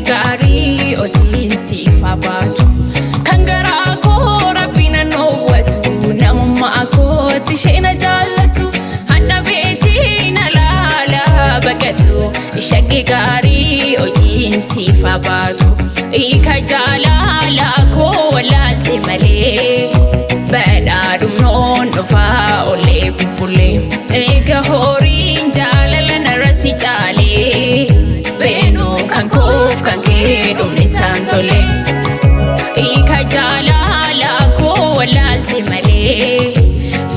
Gari otiin sifa baatu kan garaa koo rabbiin anoowwatu namummaa kootti isheen jaallatu hanna beetiin alaala baqatu shaggi gaarii otiin sifa baatu hiika jaalala koo walaalte malee badhaadhumnoon dhufaa olee bubbulee eega horiin jaalala narrasi caalee Benu kan koof kan kee dhumni saantole Hiika jaalala koo walaalte malee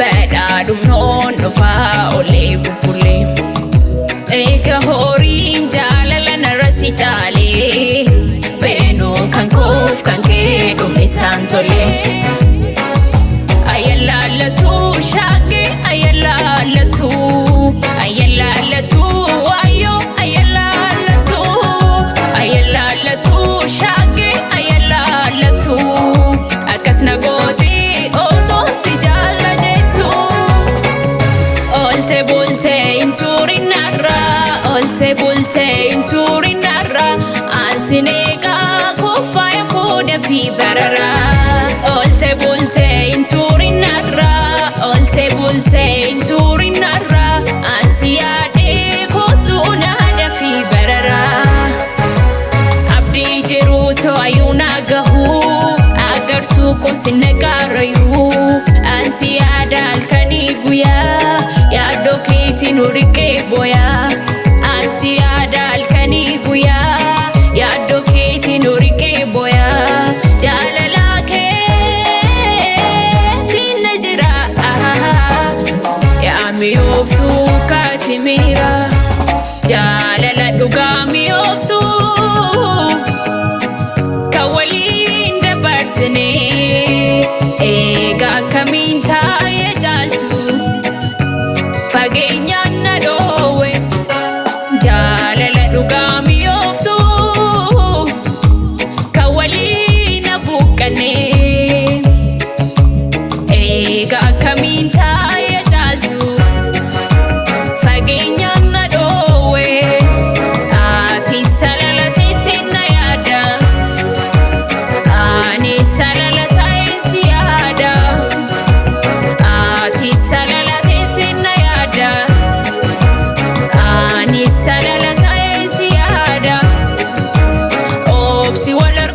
badhaadhumnoon dhufaa olee bubbulee eega horiin jaalala narrasi caalee Benu kan koof kan kee dhumni saantole Ayalaalatu shaage ayalaalatu ayalaalatu waayo ayalaalatu ayalaalatu shaage ayalaalatu akkas nagooti otoon si jaalla jettu olte bulte inturinarra olte bulte inturinarra ansineegaa kofaaya kooda fi barara olte bulte inturinarra olte bulte inturinarra ansiyaadee kootu naada fi barara abdii jiru to'ayuu naagahu agartuu kosinna gaarayuu ansiyaada halkanii guyyaa yaaddoo keetiin horiqee boyaa ansiyaada halkanii guyyaa yaaddoo keetiin horiqee boyaa jaalalaa keetiin na jira yaa mi'ooftuu kaatimira jaalala dhugaa mi'ooftuu kan waliin dabarsinee eega akkamiin taa'ee jaaltu fageenyaan na dhoowwe jaalala dhugaa mi'ooftuu kan waliin na buqqanee eega akkamiin taa'ee jaaltu fageenyaan na dhoowwe ati salalatee sinna yaada ani salalatee si yaada ati salalatee sinna yaada ani salalatee si yaada obsi wala